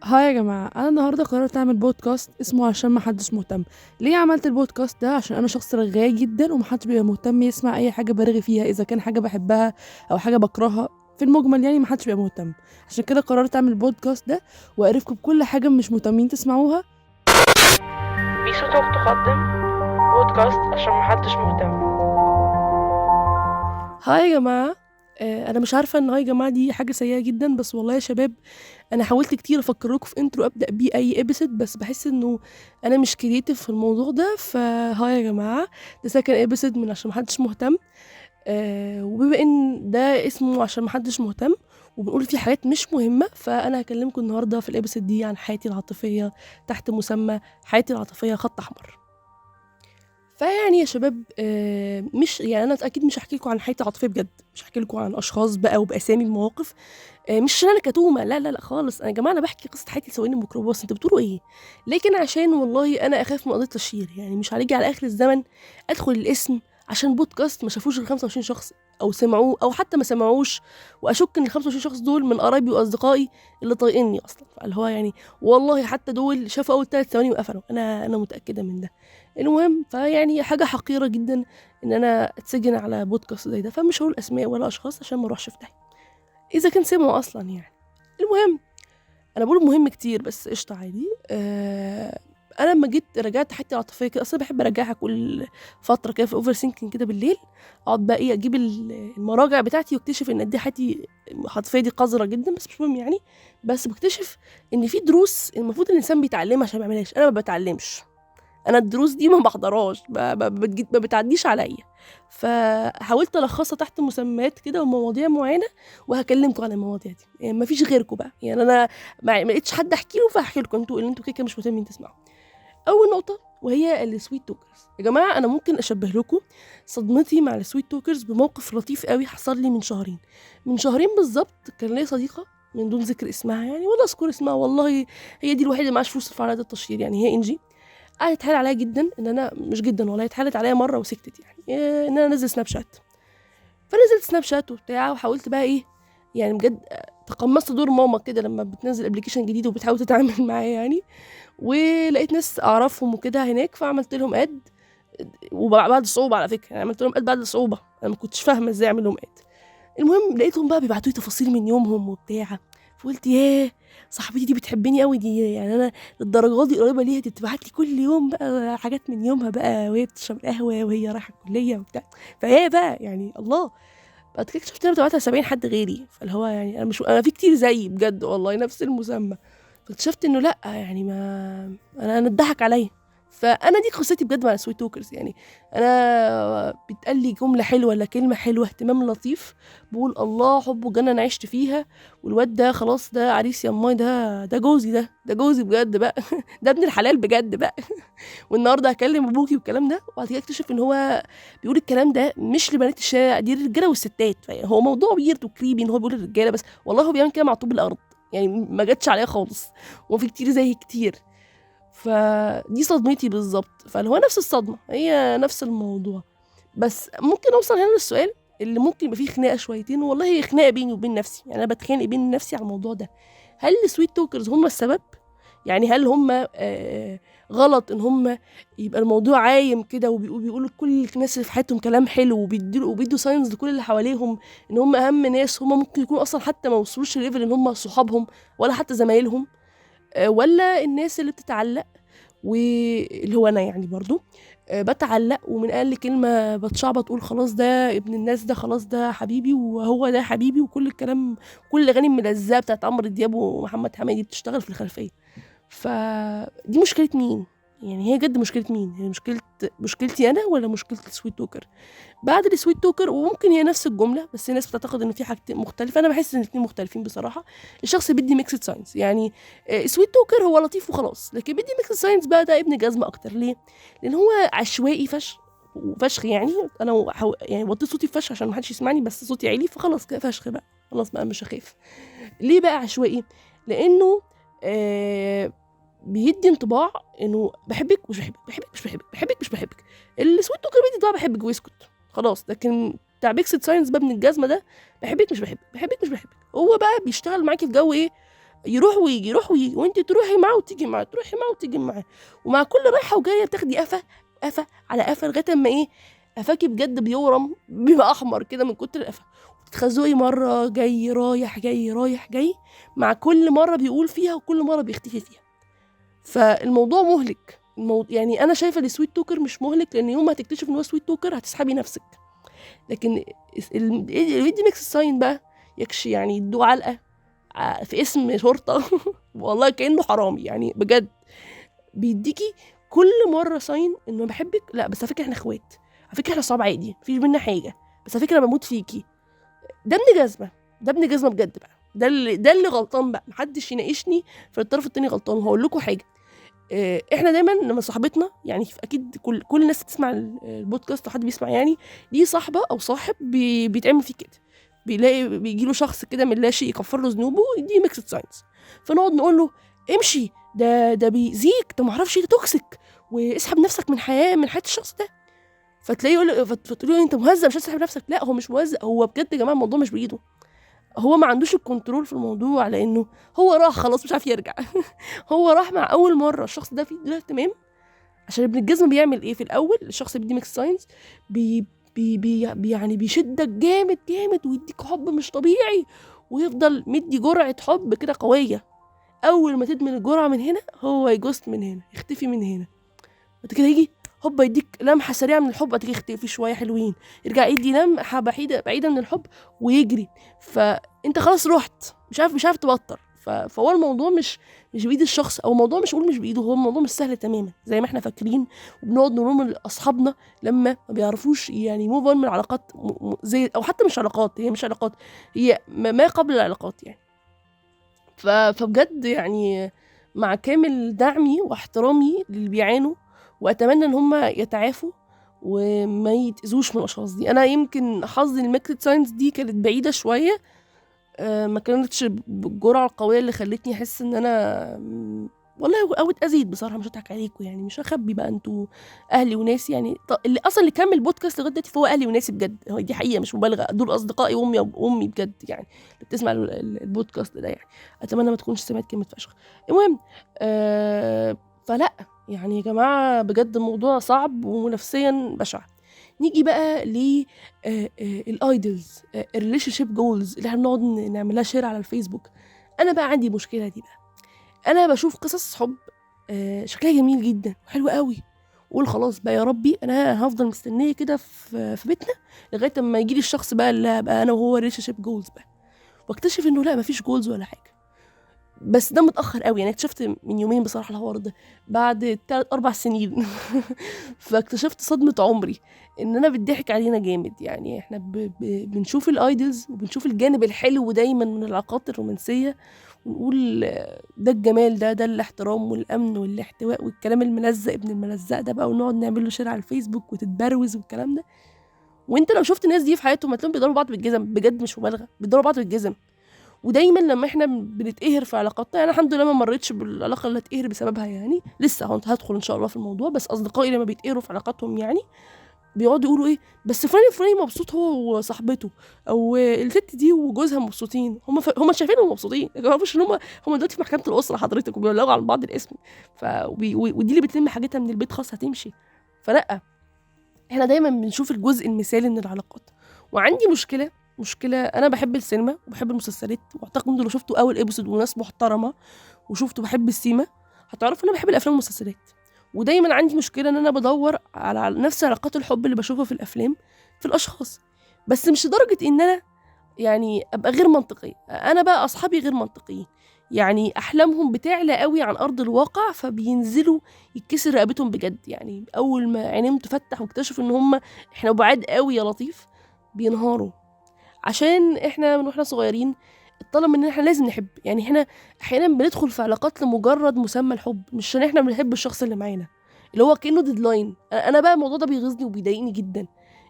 هاي يا جماعة، أنا النهاردة قررت أعمل بودكاست اسمه عشان محدش مهتم. ليه عملت البودكاست ده؟ عشان أنا شخص رغاي جدا ومحدش بيبقى مهتم يسمع أي حاجة برغي فيها، إذا كان حاجة بحبها أو حاجة بكرهها. في المجمل يعني محدش بيبقى مهتم. عشان كده قررت أعمل البودكاست ده وأعرفكم بكل حاجة مش مهتمين تسمعوها. بيسو توك تقدم بودكاست عشان محدش مهتم. هاي يا جماعة. أنا مش عارفة إن هاي يا جماعة دي حاجة سيئة جدا، بس والله يا شباب أنا حاولت كتير أفكر لكم في انترو أبدأ بيه أي ابيسود، بس بحس إنه أنا مش كريتيف في الموضوع ده. فهاي يا جماعة، ده سكن ابيسود من عشان محدش مهتم. وبما ان ده اسمه عشان محدش مهتم وبنقول فيه حاجات مش مهمة، فأنا هكلمكم النهاردة في الابيسود دي عن حياتي العاطفية تحت مسمى حياتي العاطفية خط أحمر. فيعني يا شباب، مش يعني أنا أكيد مش هحكي لكم عن حياتي العاطفية بجد، مش هحكي لكم عن أشخاص بقى وبأسامي المواقف. مش عشان أنا كتومة، لا لا لا خالص. أنا يا جماعة أنا بحكي قصة حياتي لسواقين الميكروباص، أنتوا بتقولوا إيه؟ لكن عشان والله أنا أخاف من قضية تشهير، يعني مش هنيجي على آخر الزمن أدخل الاسم عشان بودكاست ما شافوش غير 25 شخص أو سمعوه أو حتى ما سمعوش، وأشك إن ال 25 شخص دول من قرايبي وأصدقائي اللي طايقيني أصلا، فاللي هو يعني والله حتى دول شافوا أول 3 ثواني وقفلوا. أنا متأكدة من ده. المهم فيعني حاجة حقيرة جدا إن أنا أتسجن على بودكاست زي ده، فمش هقول أسماء ولا أشخاص عشان ما أروحش في داهية إذا كان سمعوا أصلا يعني. المهم أنا بقول مهم كتير بس قشطة عادي. أنا لما جيت رجعت حياتي العاطفية كده، أصلا بحب أرجعها كل فترة كده في أوفر سينكينج كده بالليل، أقعد بقى إيه أجيب المراجع بتاعتي واكتشف إن قد إيه حياتي العاطفية دي قذرة جدا، بس مش مهم يعني. بس بكتشف إن في دروس المفروض الإنسان بيتعلمها عشان ما يعملهاش. أنا ما بتعلمش، انا الدروس دي ما بحضرهاش، ما بتعديش عليا. فحاولت الخصها تحت مسميات كده ومواضيع معينه، وهكلمكم عن المواضيع دي. يعني ما فيش غيركم بقى، يعني انا ما لقيتش حد احكي له، فهحكي لكم انتوا اللي انتوا كده مش مهتمين تسمعوا. اول نقطه وهي السويت توكرز. يا جماعه انا ممكن اشبه لكم صدمتي مع السويت توكرز بموقف لطيف قوي حصل لي من شهرين بالظبط. كان لي صديقه من دون ذكر اسمها يعني ولا اذكر اسمها والله، هي دي الوحيده اللي معاش فلوس في علاج التشهير، يعني هي انجي. قعدت تحايل عليا جدا ان انا مش جدا والله، اتحايلت عليا مره وسكتت يعني ان انا انزل سناب شات. فنزلت سناب شات وبتاع وحاولت بقى ايه، يعني بجد تقمصت دور ماما كده لما بتنزل ابلكيشن جديد وبتحاول تتعامل معاه يعني. ولقيت ناس اعرفهم وكده هناك، فعملت لهم اد. وبعد صعوبه على فكره، يعني عملت لهم اد بعد صعوبه، انا ما كنتش فاهمه ازاي اعمل لهم اد. المهم لقيتهم بقى بيبعتوا لي تفاصيل من يومهم وبتاع، فقلت ياه، صاحبتي دي بتحبني قوي دي، يعني انا للدرجه دي قريبه ليها، دي بتبعت لي كل يوم بقى حاجات من يومها بقى وهي بتشرب قهوه وهي رايحه الكليه وبتاع. فهي بقى يعني الله. بعد كده اكتشفت ان انا بتبعتها 70 حد غيري، فاللي هو يعني انا في كتير زيي بجد والله نفس المسمى. فاكتشفت انه لا، يعني ما انا اتضحك عليا. فانا دي قصتي بجد مع السويت توكرز. يعني انا بيتقال لي جمله حلوه ولا كلمه حلوه اهتمام لطيف، بقول الله حبه جنه انا عشت فيها، والواد ده خلاص ده عريس يا امي، ده جوزي، ده جوزي بجد بقى ده ابن الحلال بجد بقى والنهارده هكلم ابوكي والكلام ده. وبعد كده اكتشف ان هو بيقول الكلام ده مش لبنات الشارع، دي الرجاله والستات. هو موضوع ويرد وكريبي ان هو بيقول للرجاله بس، والله هو بيعمل كده مع طوب الارض، يعني ما جاتش عليا خالص، وفي كتير زي كتير. فدي صدمتي بالظبط، فاللي هو نفس الصدمه هي نفس الموضوع. بس ممكن اوصل هنا للسؤال اللي ممكن يبقى فيه خناقه شويتين، والله هي خناقه بيني وبين نفسي، يعني انا بتخانق بين نفسي على الموضوع ده. هل السويت توكرز هم السبب؟ يعني هل هم غلط ان هم يبقى الموضوع عايم كده وبيقولوا لكل الناس اللي في حياتهم كلام حلو وبيدوا ساينز لكل اللي حواليهم ان هم اهم ناس، هم ممكن يكونوا اصلا حتى ما وصلوش لليفل ان هم صحابهم ولا حتى زمايلهم؟ ولا الناس اللي بتتعلق واللي هو انا يعني برضو بتعلق ومن اقل كلمه بتشعبط تقول خلاص ده ابن الناس، ده خلاص ده حبيبي وهو ده حبيبي، وكل الكلام كل الاغاني الملزقه بتاعت عمرو دياب ومحمد حماقي دي بتشتغل في الخلفيه. فدي مشكله مين؟ يعني هي جد مشكله مين؟ هي مشكلتي انا ولا مشكله السويت توكر؟ بعد السويت توكر وممكن هي نفس الجمله بس الناس بتعتقد ان في حاجه مختلفه، انا بحس ان الاثنين مختلفين بصراحه. الشخص بيدي ميكسد ساينس، يعني سويت توكر هو لطيف وخلاص، لكن بيدي ميكسد ساينس بقى ده ابن جزمه اكتر. ليه؟ لان هو عشوائي فشخ يعني. انا يعني وطيت صوتي فشخ عشان ما حدش يسمعني، بس صوتي عالي فخلاص كده فشخ بقى، خلاص بقى مش هخاف. ليه بقى عشوائي؟ لانه بيدي انطباع انه بحبك مش بحبك، بحبك مش بحبك، بحبك مش بحبك. السويت توكر بيدي انطباع بحبك ويسكت خلاص. لكن بتاع بيكسد ساينس بقى من الجزمه ده، بحبك مش بحبك، بحبك مش بحبك، هو بقى بيشتغل معاكي في جو ايه، يروح ويجي يروح ويجي، وانت تروحي معاه وتيجي معاه، تروحي معاه وتيجي معاه، ومع كل رايحه وجايه بتاخدي قفا على قفا لغايه اما ايه، قفاكي بجد بيورم بيبقى احمر كده من كتر القفا، وتتخزقي مره جاي رايح جاي رايح جاي، مع كل مره بيقول فيها وكل مره بيختفي فيها. فالموضوع مهلك. يعني انا شايفه السويت توكر مش مهلك، لان يوم ما هتكتشف ان هو سويت توكر هتسحبي نفسك. لكن الفيديو ميكس ساين بقى يكشي يعني يدوه علقه في اسم شرطه والله كانه حرامي يعني بجد. بيديكي كل مره ساين انه بحبك، لا بس على فكره احنا اخوات، على فكره احنا صحاب عادي مفيش بينا حاجه، بس على فكره انا بموت فيكي. ده ابن جزمه، ده ابن جزمه بجد بقى، ده اللي غلطان بقى، محدش يناقشني في الطرف التاني غلطان. وهقول لكم حاجه، احنا دايما لما صاحبتنا يعني اكيد كل الناس تسمع البودكاست وحد بيسمع يعني ليه صاحبه او صاحب بيتعمل فيه كده، بيجي له شخص كده من لا شيء يكفر له ذنوبه، دي ميكسد ساينس. فنقعد نقول له امشي، ده بيأذيك، ده ما اعرفش ايه، ده توكسيك، واسحب نفسك من حياه الشخص ده. فتلاقيه يقول، فتقول له انت مهزأ مش هتسحب نفسك. لا هو مش مهزأ، هو بجد يا جماعه الموضوع مش بايده، هو ما عندوش الكنترول في الموضوع، لانه هو راح خلاص مش عارف يرجع هو راح مع اول مره الشخص ده فيه ده تمام. عشان ابن الجزم بيعمل ايه في الاول، الشخص اللي بيدي ميكس ساينس يعني بيشدك جامد جامد ويديك حب مش طبيعي، ويفضل مدي جرعه حب كده قويه. اول ما تدمن الجرعه من هنا هو يجوست من هنا، يختفي من هنا، بعد كده يجي هوبا يديك لمحه سريعه من الحب، بعد كده يختفي شويه حلوين، يرجع يدي لمحه بعيده من الحب ويجري. فانت خلاص رحت مش عارف تبطل. فهو الموضوع مش بايد الشخص، او الموضوع مش اقول مش بايده، هو الموضوع مش سهل تماما زي ما احنا فاكرين، وبنقعد نلوم لاصحابنا لما ما بيعرفوش يعني موف اون من علاقات زي، او حتى مش علاقات، هي مش علاقات، هي ما قبل العلاقات يعني. فبجد يعني مع كامل دعمي واحترامي للي بيعانوا، واتمنى ان هم يتعافوا وما يتأذوش من الاشخاص دي. انا يمكن حظي الميكروت ساينس دي كانت بعيده شويه، ما كانتش بالجرعه القويه اللي خلتني احس ان انا والله او اتأذيت بصراحه، مش هضحك عليكم يعني، مش هخبي بقى، انتوا اهلي وناسي يعني. اللي اصلا اللي كمل بودكاست لغايه دلوقتي فهو اهلي وناسي بجد، هو دي حقيقه مش مبالغه، دول اصدقائي وامي بجد يعني اللي بتسمع البودكاست ده يعني. اتمنى ما تكونش سمعت كلمه فشخ. المهم فلا يعني يا جماعه بجد الموضوع صعب ونفسيا بشع. نيجي بقى ل الايدلز، الريليشن شيب جولز اللي احنا بنقعد نعملها شير على الفيسبوك. انا بقى عندي مشكله دي بقى، انا بشوف قصص حب شكلها جميل جدا وحلو قوي، واقول خلاص بقى يا ربي انا هفضل مستنيه كده في بيتنا لغايه اما يجي لي الشخص بقى اللي بقى انا وهو ريليشن شيب جولز بقى، واكتشف انه لا مفيش جولز ولا حاجه. بس ده متاخر قوي يعني، اكتشفت من يومين بصراحه الحوار ده بعد 3-4 سنين فاكتشفت صدمه عمري ان انا بتضحك علينا جامد. يعني احنا بنشوف الايدلز وبنشوف الجانب الحلو دايما من العلاقات الرومانسيه، ونقول ده الجمال، ده الاحترام والامن والاحتواء والكلام الملزق ابن الملزق ده بقى، ونقعد نعمل له شير على الفيسبوك وتتبروز والكلام ده. وانت لو شفت الناس دي في حياتهم هتلاقيهم بيضربوا بعض بالجزم، بجد مش مبالغه، بيضربوا بعض بالجزم. ودايما لما احنا بنتقهر في علاقاتنا، يعني الحمد لله ما مريتش بالعلاقه اللي اتقهر بسببها يعني، لسه هدخل ان شاء الله في الموضوع، بس اصدقائي لما بيتقهروا في علاقاتهم يعني بيقعدوا يقولوا ايه، بس فلان الفلاني مبسوط هو وصاحبته، او الست دي وجوزها مبسوطين، هم شايفينهم مبسوطين، ما يعرفوش ان هم دلوقتي في محكمه الاسره حضرتك وبيبلغوا عن بعض الاسم. ودي اللي بتلم حاجتها من البيت خلاص هتمشي. فلا احنا دايما بنشوف الجزء المثالي من العلاقات. وعندي مشكله انا بحب السينما وبحب المسلسلات، واعتقد ان لو شفتوا اول ابيسود وناس محترمه وشفتوا بحب السيما هتعرفوا ان انا بحب الافلام والمسلسلات. ودايما عندي مشكله ان انا بدور على نفس علاقات الحب اللي بشوفها في الافلام في الاشخاص، بس مش لدرجه ان انا يعني ابقى غير منطقيه. انا بقى اصحابي غير منطقيين، يعني احلامهم بتعلى قوي عن ارض الواقع، فبينزلوا يتكسر رقبتهم بجد. يعني اول ما عينيهم تفتح واكتشفوا ان هم احنا بعاد قوي يا لطيف بينهاروا. عشان احنا من واحنا صغيرين اتطلب مننا احنا لازم نحب، يعني احنا احيانا بندخل في علاقات لمجرد مسمى الحب، مش عشان احنا بنحب الشخص اللي معانا، اللي هو كأنه ديدلاين. انا بقى الموضوع ده بيغيظني وبيضايقني جدا،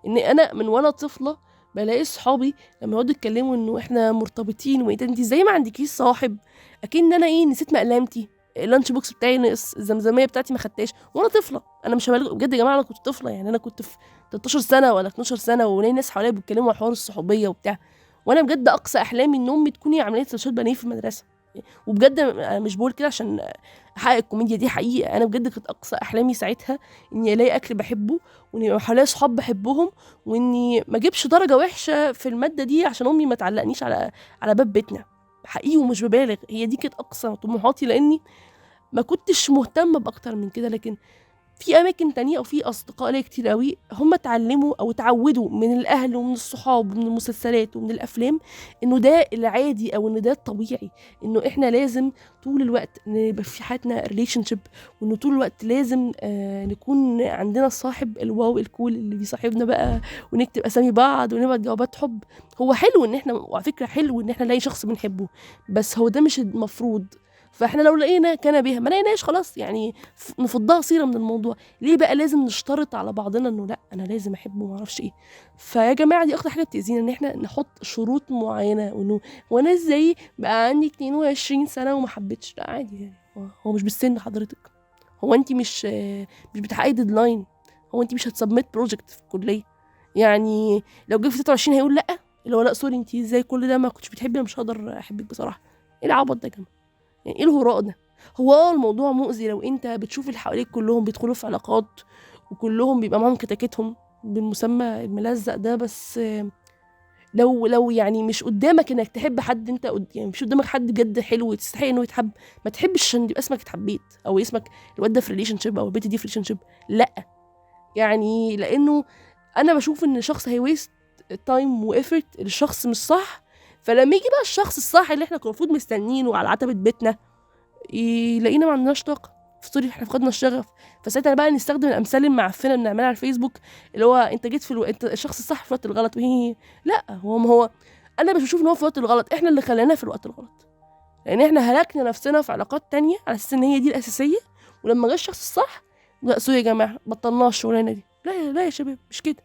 ان انا من وانا طفله بلاقي صحابي لما يقعدوا يتكلموا انه احنا مرتبطين، وانت ازاي ما عندكيش صاحب، اكن انا ايه نسيت مقلامتي، اللانش بوكس بتاعي نقص، الزمزميه بتاعتي ما خدتهاش وانا طفله. انا مش هبالغ بجد يا جماعه، انا كنت طفله يعني، انا كنت في 13 سنه ولا 12 سنه، ولاقي ناس حواليا بيتكلموا عن حوار الصحوبيه وبتاع، وانا بجد اقصى احلامي ان امي تكوني عمليه سندوتشات بانيه في المدرسه. وبجد أنا مش بقول كده عشان احقق الكوميديا، دي حقيقه. انا بجد كانت اقصى احلامي ساعتها اني الاقي اكل بحبه، واني يبقى حواليا صحاب بحبهم، واني ما اجيبش درجه وحشه في الماده دي عشان امي ما تعلقنيش على باب بيتنا. حقيقي ومش ببالغ، هي دي كانت اقصى طموحاتي، لاني ما كنتش مهتمه باكتر من كده. لكن في اماكن تانية او في اصدقاء ليا كتير قوي هم اتعلموا او اتعودوا من الاهل ومن الصحاب ومن المسلسلات ومن الافلام انه ده العادي او ان ده الطبيعي، انه احنا لازم طول الوقت نبقى في حياتنا ريليشن شيب، وانه طول الوقت لازم نكون عندنا الصاحب الواو الكول اللي بيصاحبنا بقى، ونكتب اسامي بعض ونبعت جوابات حب. هو حلو ان احنا، وعلى فكره حلو ان احنا نلاقي شخص بنحبه، بس هو ده مش المفروض. فاحنا لو لقينا كان بها، ما لقيناش خلاص يعني نفضها صيره من الموضوع. ليه بقى لازم نشترط على بعضنا انه لا انا لازم احبه وما اعرفش ايه؟ فيا جماعه دي اكتر حاجه بتاذينا، ان احنا نحط شروط معينه، وانه وانا ازاي بقى عندي 22 سنه وما حبيتش؟ لا عادي يعني، هو مش بالسن حضرتك، هو انت مش بتحققي ديدلاين، هو انت مش هتسبميت بروجكت في الكليه يعني. لو جه في 23 هيقول لا، اللي هو لا سوري انت ازاي كل ده ما كنتش بتحبي، انا مش هقدر احبك بصراحه. ايه العبط ده يا جماعه؟ يعني ايه الهراء ده؟ هو الموضوع مؤذي لو انت بتشوف اللي حواليك كلهم بيدخلوا في علاقات وكلهم بيبقى معاهم كتاكيتهم بالمسمى الملزق ده، بس لو يعني مش قدامك انك تحب حد، انت يعني مش قدامك حد بجد حلو وتستحق انه يتحب، ما تحبش عشان يبقى اسمك اتحبيت او اسمك الواد ده في ريليشن شيب او البنت دي في ريليشن شيب. لا يعني، لانه انا بشوف ان شخص هيويست تايم وافورت الشخص مش صح. فلما يجي بقى الشخص الصح اللي احنا كنا المفروض مستنينه على عتبة بيتنا، يلاقينا ما عندناش طاقه، سوري احنا فقدنا الشغف. فساعتها بقى نستخدم الامثال المعفنه اللي بنعملها على الفيسبوك، اللي هو انت جيت انت الشخص الصح في الوقت الغلط. لا، هو ما هو انا بشوف ان هو في الوقت الغلط، احنا اللي خليناه في الوقت الغلط، لان احنا هلكنا نفسنا في علاقات تانية على اساس ان هي دي الاساسيه. ولما جه الشخص الصح، لا سوري يا جماعه بطلناها الشغلانه دي. لا يا شباب مش كده.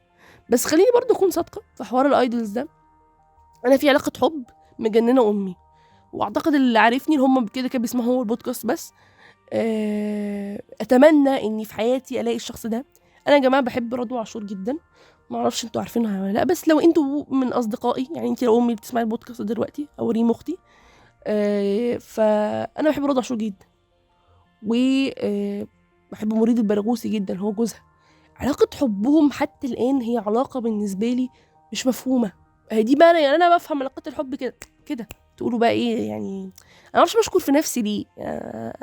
بس خليني برضو اكون صادقه في حوار الايدولز ده. انا في علاقه حب مجننه امي، واعتقد اللي عارفني اللي هم كده كده بيسمعوا هو البودكاست بس، اتمنى اني في حياتي الاقي الشخص ده. انا يا جماعه بحب رضوى عاشور جدا، ما اعرفش انتوا عارفينها ولا لا، بس لو انتوا من اصدقائي يعني، انت لو امي بتسمعي البودكاست دلوقتي او ريم اختي، فانا بحب رضوى عاشور جدا، و بحب مريد البرغوثي جدا هو جوزها. علاقه حبهم حتى الان هي علاقه بالنسبه لي مش مفهومه. هي دي بقى يعني انا بفهم علاقات الحب كده تقولوا بقى ايه يعني؟ انا معرفش بشكر في نفسي ليه،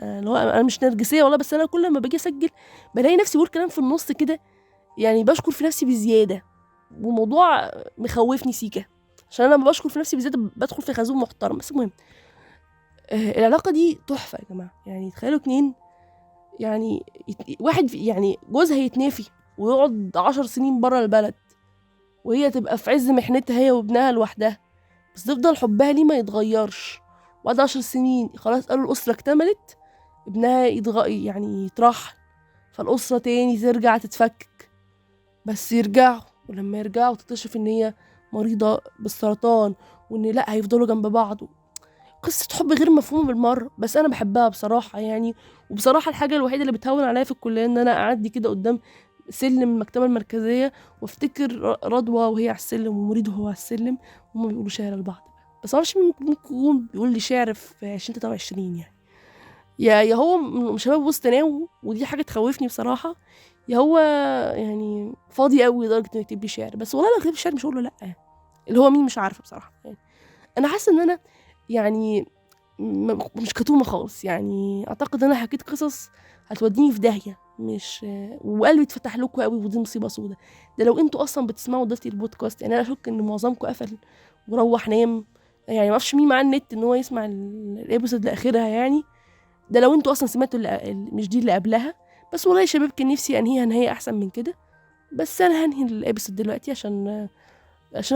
اللي هو انا مش نرجسيه والله، بس انا كل ما باجي اسجل بلاقي نفسي بقول كلام في النص كده، يعني بشكر في نفسي بزياده، وموضوع مخوفني سيكا، عشان انا لما بشكر في نفسي بزياده بدخل في خازوق محترم. بس المهم، العلاقه دي تحفه يا جماعه. يعني تخيلوا اتنين، يعني واحد يعني جوزها يتنافي ويقعد 10 سنين بره البلد، وهي تبقى في عز محنتها هي وابنها لوحدها، بس تفضل حبها ليه ما يتغيرش. وبعد 10 سنين خلاص قالوا الأسرة اكتملت، ابنها يعني يترحل، فالأسرة تاني ترجع تتفكك، بس يرجعوا. ولما يرجعوا تكتشف ان هي مريضة بالسرطان، وان لا هيفضلوا جنب بعض. قصة حب غير مفهومة بالمرة، بس أنا بحبها بصراحة يعني. وبصراحة الحاجة الوحيدة اللي بتهون عليا في الكلية إن أنا أعدي كده قدام سلم المكتبة المركزية وافتكر رضوى وهي على السلم ومريد وهو على السلم، وهما بيقولوا شعر لبعض. بس معرفش مين ممكن يكون بيقول لي شعر في 2023 يعني. يا هو من شباب وسط ناو، ودي حاجة تخوفني بصراحة، يا هو يعني فاضي قوي لدرجة إنه يكتب لي شعر. بس والله لو كتب شعر مش هقول له لأ، اللي هو مين مش عارفة بصراحة يعني. أنا حاسة إن أنا يعني مش كتومة خالص يعني. اعتقد انا حكيت قصص هتوديني في داهية، مش وقلبي اتفتح لكم قوي، ودي مصيبة سودة. ده لو انتوا اصلا بتسمعوا دلوقتي البودكاست، يعني انا اشك ان معظمكم قفل وروح نام، يعني ما اعرفش مين معاه النت ان هو يسمع الابيسود لاخرها يعني. ده لو انتوا اصلا سمعتوا مش دي اللي قبلها. بس والله يا شباب كان نفسي انهيها نهاية احسن من كده، بس انا هنهي الابيسود دلوقتي عشان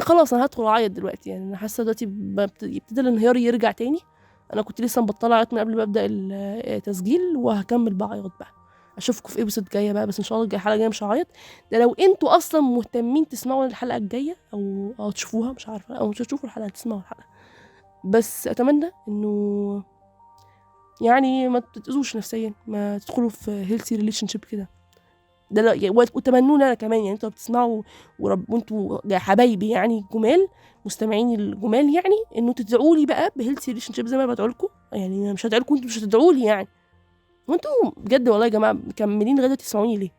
خلاص انا هدخل اعيط دلوقتي. يعني انا حاسه دلوقتي يبتدي الانهيار يرجع تاني. انا كنت لسه مبطله عيط من قبل ما ابدا التسجيل، وهكمل بقى عياط بقى. اشوفكم في ايبيسود جايه بقى، بس ان شاء الله الحلقه الجايه مش هعيط. ده لو انتوا اصلا مهتمين تسمعوا الحلقه الجايه او تشوفوها، مش عارفه، او مش هتشوفوا الحلقه تسمعوا الحلقه. بس اتمنى انه يعني ما تتاذوش نفسيا، ما تدخلوا في هيلثي ريليشن شيب كده. ده وتمنوني انا كمان يعني، انتوا بتسمعوا وانتوا حبايبي يعني جمال، مستمعين الجمال يعني، انه تدعوا لي بقى بهيلثي ريليشن شيب زي ما بدعوا لكم يعني مش هدعي لكم، انتوا مش هتدعوا لي يعني، وانتوا بجد والله يا جماعه مكملين لغايه دلوقتي تسمعوني ليه؟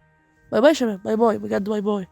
باي باي يا شباب، باي باي بجد، باي باي.